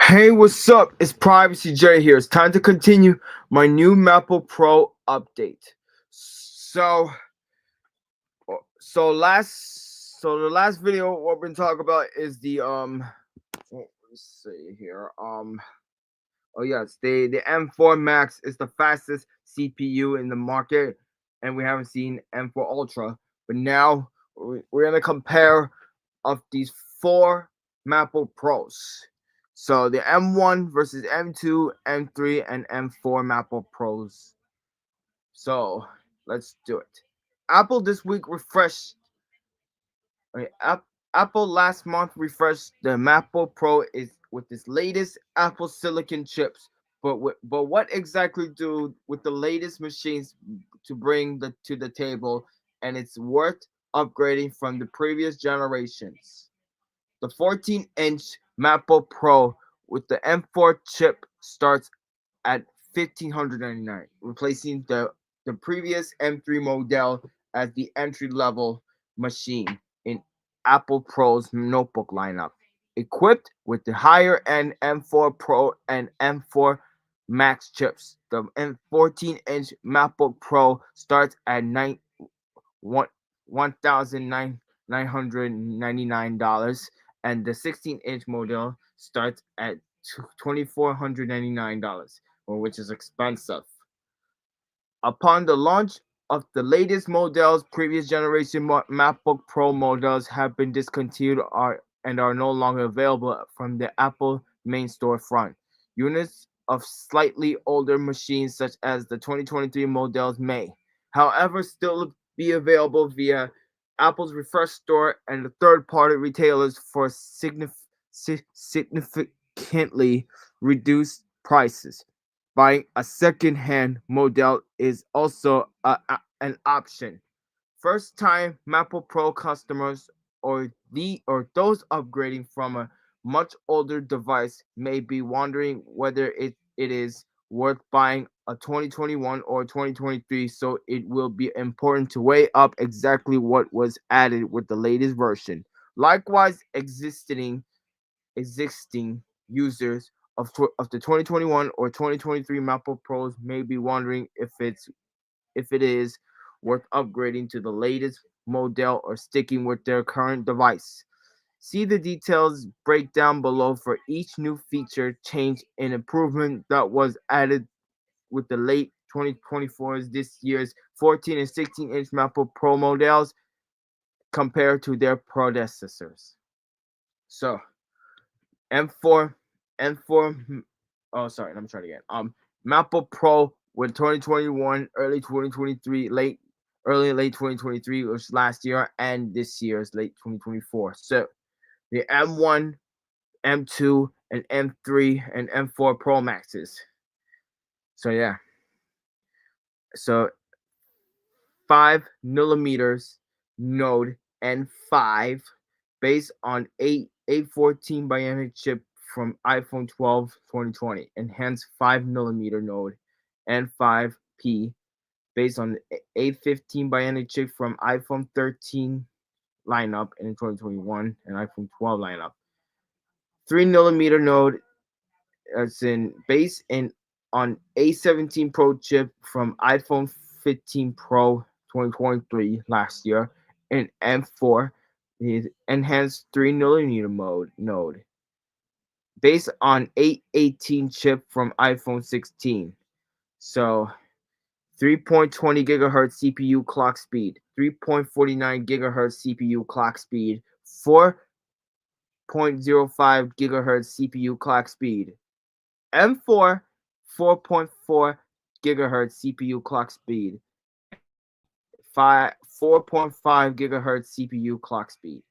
Hey, what's up? It's Privacy J here. It's time to continue my new MacBook Pro update. So, the last video what we're gonna talk about is let's see here. Oh yes, the M4 Max is the fastest CPU in the market, and we haven't seen M4 Ultra. But now we're gonna compare of these four MacBook Pros. So the M1 versus M2, M3, and M4 MacBook Pros. So let's do it. Apple this week refreshed. I mean, Apple last month refreshed the MacBook Pro is with its latest Apple Silicon chips. But what exactly do with the latest machines to bring to the table, and it's worth upgrading from the previous generations. The 14-inch MacBook Pro with the M4 chip starts at $1,599, replacing the previous M3 model as the entry-level machine in Apple Pro's notebook lineup. Equipped with the higher-end M4 Pro and M4 Max chips, the 14-inch MacBook Pro starts at $1,999, and the 16-inch model starts at $2,499, which is expensive. Upon the launch of the latest models, previous generation MacBook Pro models have been discontinued and are no longer available from the Apple main storefront. Units of slightly older machines, such as the 2023 models, may, however, still be available via Apple's refresh store and the third-party retailers for significantly reduced prices. Buying a second-hand model is also an option. First-time MacBook Pro customers or those upgrading from a much older device may be wondering whether it is worth buying a 2021 or 2023, so it will be important to weigh up exactly what was added with the latest version. Likewise, existing users of the 2021 or 2023 MacBook Pros may be wondering if it is worth upgrading to the latest model or sticking with their current device. See the details breakdown below for each new feature, change, and improvement that was added with the late 2024's this year's 14 and 16-inch MacBook Pro models compared to their predecessors. So M4, M4. Oh, sorry. Let me try it again. MacBook Pro with 2021, early 2023, late 2023, which was last year, and this year's late 2024. So the M1, M2, and M3 and M4 Pro Maxes. So yeah. So 5 millimeters node N5 based on 814 Bionic chip from iPhone 12 2020, enhanced 5 millimeter node N5P based on 815 Bionic chip from iPhone 13 lineup in 2021 and iPhone 12 lineup. 3 millimeter node as in base in on A17 Pro chip from iPhone 15 Pro 2023 last year, and M4 is enhanced 3 millimeter mode node based on 818 chip from iPhone 16. So 3.20 gigahertz CPU clock speed, 3.49 gigahertz CPU clock speed, 4.05 gigahertz CPU clock speed. M4 4.4 gigahertz CPU clock speed, 4.5 gigahertz CPU clock speed.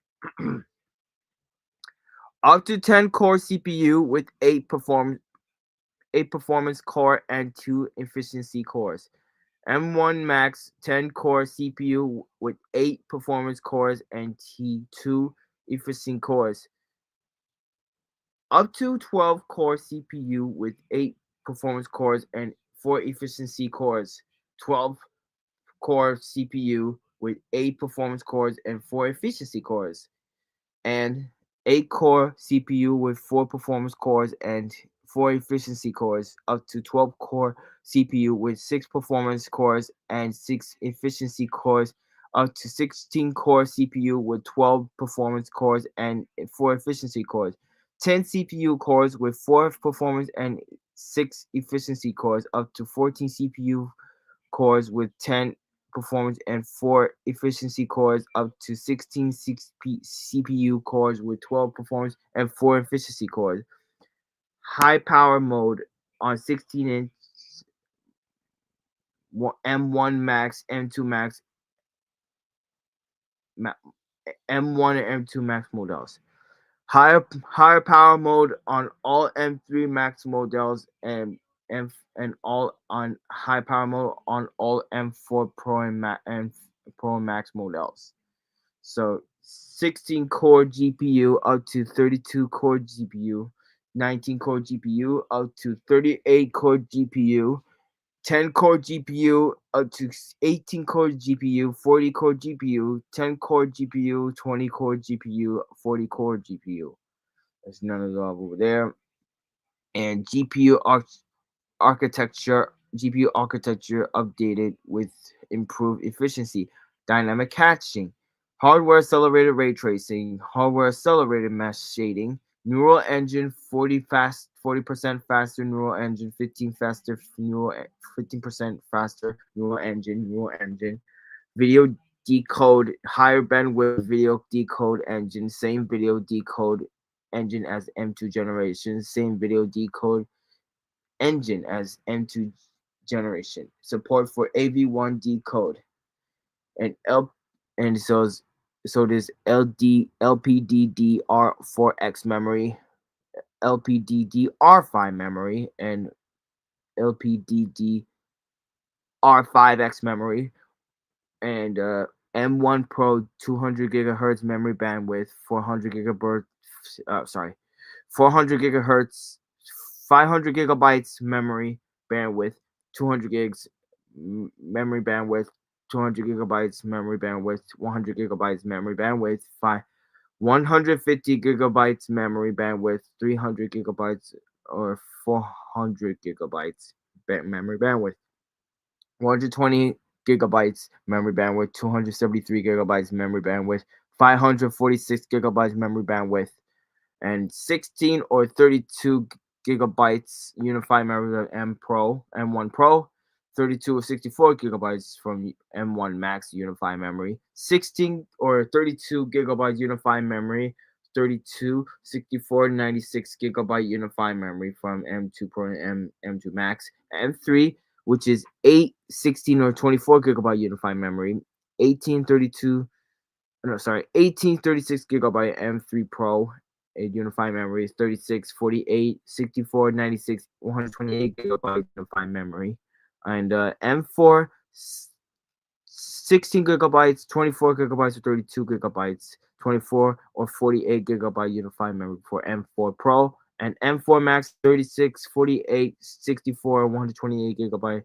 Up to 10 core CPU with 8 performance core and 2 efficiency cores. M1 Max 10 core CPU with 8 performance cores and 2 efficient cores. Up to 12 core CPU with 8 performance cores and 4 efficiency cores. 12 core CPU with 8 performance cores and 4 efficiency cores. And 8-core CPU with 4 performance cores and 4 efficiency cores, up to 12-core CPU with 6 performance cores and 6 efficiency cores, up to 16-core CPU with 12 performance cores and 4 efficiency cores, 10 CPU cores with 4 performance and 6 efficiency cores, up to 14 CPU cores with 10 performance and 4 efficiency cores, up to 16 CPU cores with 12 performance and 4 efficiency cores. High power mode on 16-inch M1 Max, M2 Max, M1 and M2 Max models. Higher power mode on all M3 Max models and all on high power mode on all M4 Pro and Pro Max models. So 16 core GPU up to 32 core GPU, 19 core GPU up to 38 core GPU, 10 core GPU up to 18 core GPU, 40 core GPU, 10 core GPU, 20 core GPU, 40 core GPU. There's none of those over there. And GPU architecture updated with improved efficiency, dynamic caching, hardware accelerated ray tracing, hardware accelerated mesh shading, neural engine 40% faster neural engine, 15% faster neural engine, video decode, higher bandwidth video decode engine, same video decode engine as M2 generation, same video decode engine as M2 generation. Support for AV1 decode and and so there's LPDDR4X memory, LPDDR5 memory, and LPDDR5X memory, and M1 Pro 200 gigahertz memory bandwidth, 400 gigahertz, 500 gigabytes memory bandwidth, 200 gigs memory bandwidth, 200 gigabytes memory bandwidth, 100 gigabytes memory bandwidth, 150 gigabytes memory bandwidth, 300 gigabytes or 400 gigabytes memory bandwidth, 120 gigabytes memory bandwidth, 273 gigabytes memory bandwidth, 546 gigabytes memory bandwidth, and 16 or 32 gigabytes unified memory M1 Pro, 32 or 64 gigabytes from M1 Max unified memory, 16 or 32 gigabyte unified memory, 32, 64, 96 gigabyte unified memory from M2 Pro and M2 Max, M3, which is 8, 16 or 24 gigabyte unified memory, 1836 gigabyte M3 Pro, a unified memory, 36, 48, 64, 96, 128 gigabyte unified memory, and M4, 16 gigabytes, 24 gigabytes, or 32 gigabytes, 24 or 48 gigabyte unified memory for M4 Pro, and M4 Max, 36, 48, 64, 128 gigabyte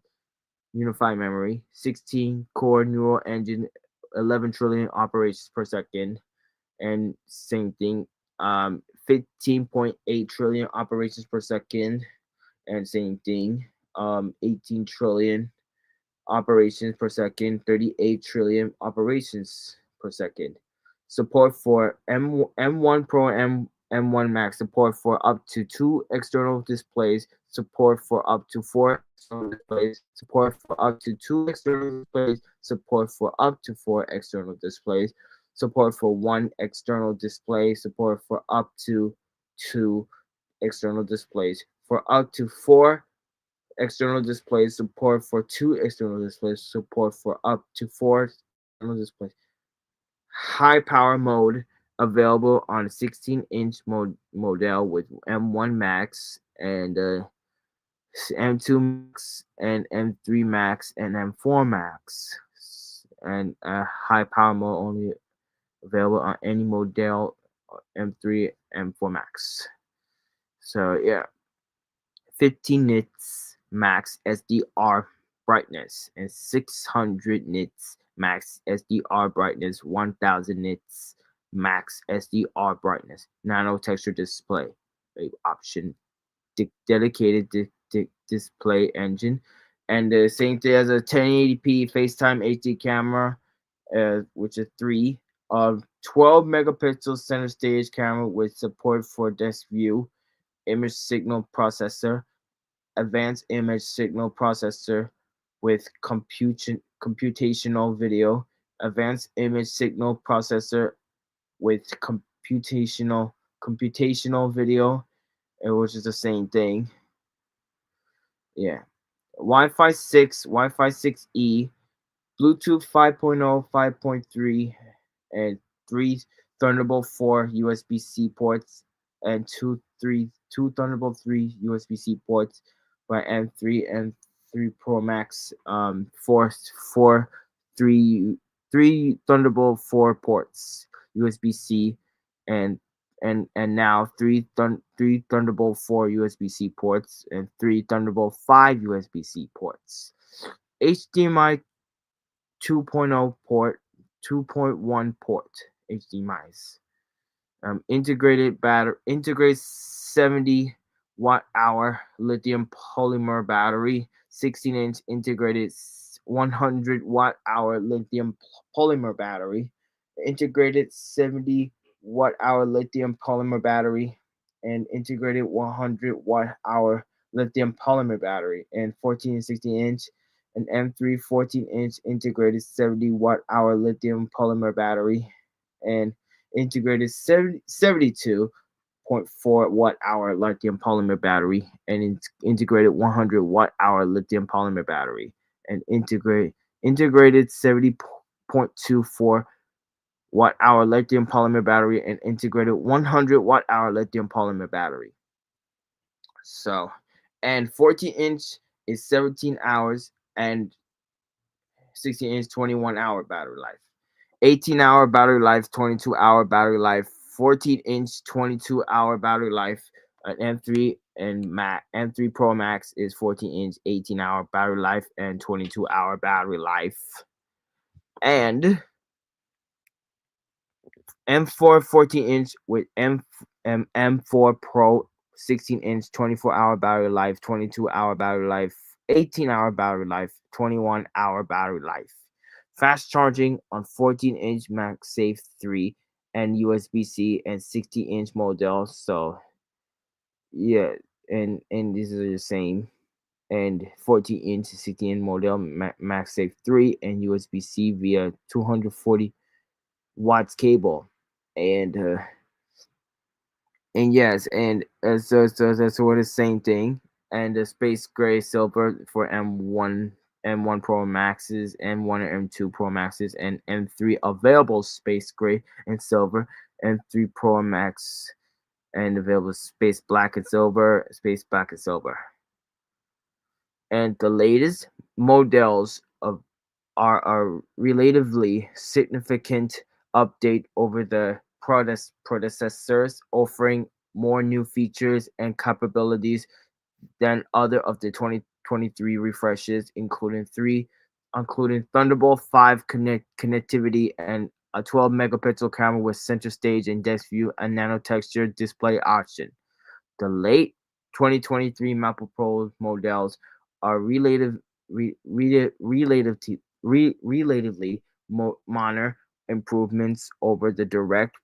unified memory, 16 core neural engine, 11 trillion operations per second, and same thing, 15.8 trillion operations per second, and same thing, 18 trillion operations per second, 38 trillion operations per second. Support for M1 Pro and M1 Max, support for up to 2 external displays, support for up to 4 external displays, support for up to 2 external displays, support for up to 4 external displays, support for 1 external display, support for up to 2 external displays, for up to 4 external displays, support for 2 external displays, support for up to 4 external displays. High power mode available on 16-inch model with M1 Max and M2 Max and M3 Max and M4 Max, and high power mode only available on any model M3 M4 Max. So yeah, 15 nits max SDR brightness and 600 nits max SDR brightness, 1000 nits max SDR brightness, nano texture display option, dedicated display engine, and the same thing as a 1080p FaceTime HD camera, which is three of 12 megapixel center stage camera with support for desk view, image signal processor, advanced image signal processor with computational video, advanced image signal processor with computational video, which is the same thing. Yeah. Wi-Fi 6E, Bluetooth 5.0, 5.3, and three Thunderbolt 4 USB-C ports, and two Thunderbolt 3 USB-C ports by M3 and 3 Pro Max, four three three Thunderbolt 4 ports USB-C, and now three Thunderbolt 4 USB-C ports and three Thunderbolt 5 USB-C ports. HDMI 2.0 port, 2.1 port HDMI's. Integrate 70 watt hour lithium polymer battery, 16-inch integrated 100 watt hour lithium polymer battery, integrated 70 watt hour lithium polymer battery, and integrated 100 watt hour lithium polymer battery, and 14 and 16-inch an M3 14-inch integrated 70 watt hour lithium polymer battery, and integrated 72.4 watt hour lithium polymer battery, and integrated 100 watt hour lithium polymer battery, and integrated 70.24 watt hour lithium polymer battery, and integrated 100 watt hour lithium polymer battery. So, and 14-inch is 17 hours, and 16-inch 21-hour battery life. 18-hour battery life, 22-hour battery life, 14-inch 22-hour battery life. An M3 and M3 Pro Max is 14-inch, 18-hour battery life, and 22-hour battery life. And M4 14-inch with M4 Pro 16-inch 24-hour battery life, 22-hour battery life, 18-hour battery life, 21-hour battery life. Fast charging on 14-inch MagSafe 3 and USB-C and 60-inch models. So yeah, and these are the same. And 14-inch 16-inch model MagSafe 3 and USB-C via 240 watts cable. And yes, and so that's what the same thing. And the space gray silver for M1 Pro Maxes, M1 and M2 Pro Maxes, and M3 available space gray and silver, M3 Pro Max, and available space black and silver, space black and silver. And the latest models are a relatively significant update over the predecessors, offering more new features and capabilities than other of the 2023 refreshes, including Thunderbolt 5 connectivity and a 12 megapixel camera with center stage and desk view and nano texture display option. The late 2023 MacBook Pro models are relatively minor improvements over the direct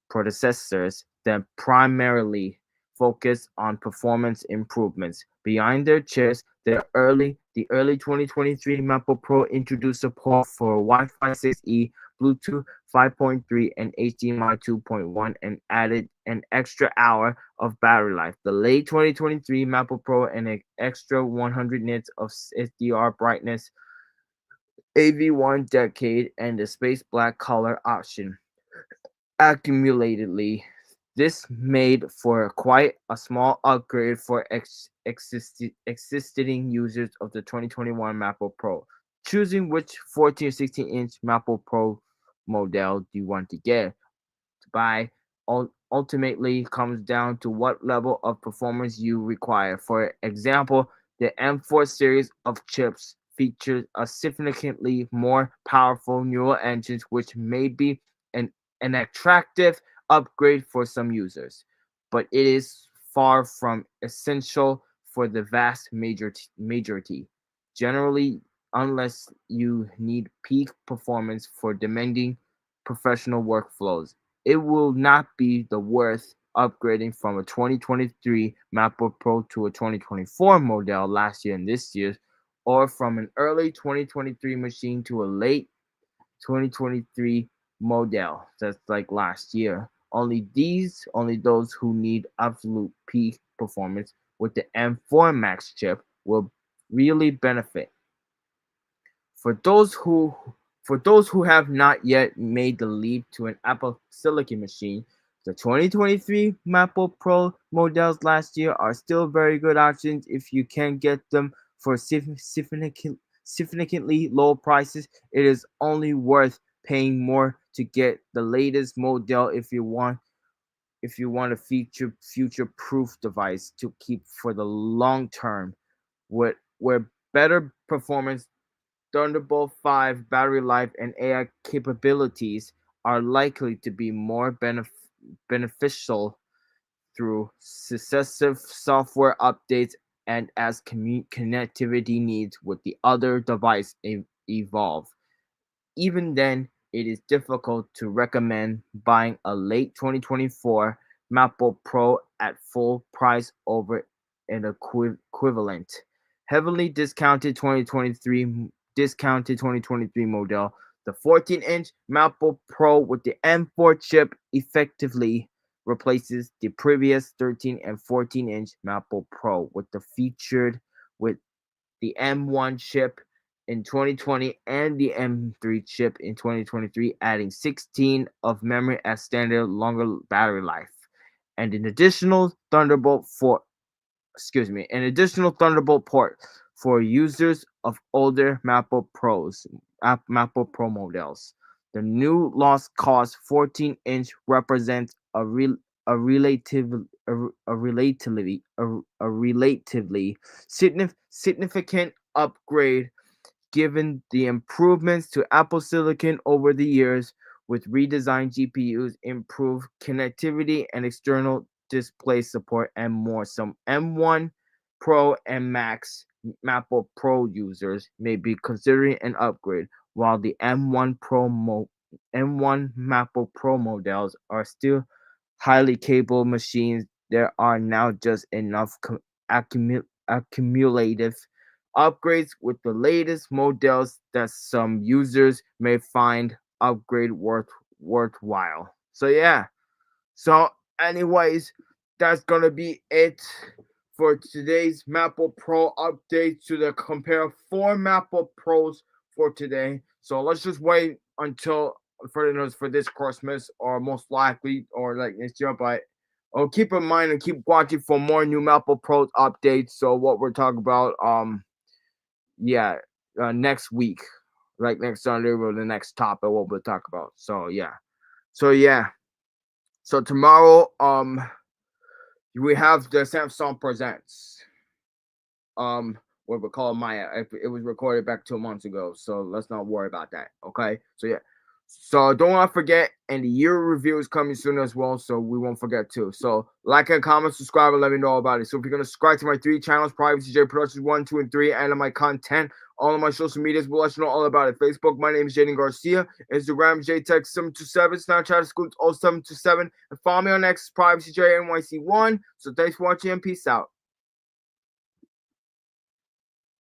predecessors that primarily focus on performance improvements. Behind their chips, the early 2023 MacBook Pro introduced support for Wi-Fi 6E, Bluetooth 5.3, and HDMI 2.1, and added an extra hour of battery life. The late 2023 MacBook Pro and an extra 100 nits of SDR brightness, AV1 decade, and the space black color option. Accumulatedly, this made for quite a small upgrade for existing users of the 2021 MacBook Pro. Choosing which 14 or 16-inch MacBook Pro model do you want to get to buy ultimately comes down to what level of performance you require. For example, the M4 series of chips features a significantly more powerful neural engines, which may be an an attractive upgrade for some users, but it is far from essential for the vast majority. Generally, unless you need peak performance for demanding professional workflows, it will not be the worth upgrading from a 2023 MacBook Pro to a 2024 model last year and this year, or from an early 2023 machine to a late 2023 model that's like last year. Only those who need absolute peak performance with the M4 Max chip will really benefit. For those who for those who have not yet made the leap to an Apple Silicon machine, the 2023 MacBook Pro models last year are still very good options if you can get them for significantly low prices. It is only worth paying more to get the latest model if you want a future proof device to keep for the long term with where better performance, Thunderbolt 5 battery life, and AI capabilities are likely to be more beneficial through successive software updates and as connectivity needs with the other device evolve. Even then, it is difficult to recommend buying a late 2024 MacBook Pro at full price over an equivalent heavily discounted 2023 model. The 14-inch MacBook Pro with the M4 chip effectively replaces the previous 13 and 14-inch MacBook Pro with the M1 chip in 2020 and the M3 chip in 2023, adding 16 of memory as standard longer battery life, and an additional Thunderbolt port for users of older MacBook Pro models. The new lost cost 14-inch represents a relatively significant upgrade given the improvements to Apple Silicon over the years with redesigned GPUs, improved connectivity, and external display support, and more. Some M1 Pro and Max MacBook Pro users may be considering an upgrade, while the M1 MacBook Pro models are still highly capable machines. There are now just enough accumulative upgrades with the latest models that some users may find upgrade worthwhile. So yeah. So anyways, that's gonna be it for today's MacBook Pro update to the compare 4 MacBook Pros for today. So let's just wait until for this Christmas or most likely or like next year. But keep in mind and keep watching for more new MacBook Pros updates. So what we're talking about, yeah, next week, like next Sunday, or the next topic what we'll talk about. So yeah. So tomorrow, we have the Samsung Presents. What we call Maya. It was recorded back 2 months ago, so let's not worry about that. Okay. So yeah. So don't want to forget, and the year review is coming soon as well, so we won't forget too. So like and comment, subscribe, and let me know about it. So if you're gonna subscribe to my 3 channels, Privacy J Productions 1, 2, and 3, and on my content, all of my social medias will let you know all about it. Facebook, my name is Jaden Garcia. Instagram, JTech727. Snapchat, Scoot0727. And follow me on X, Privacy J NYC1. So thanks for watching and peace out.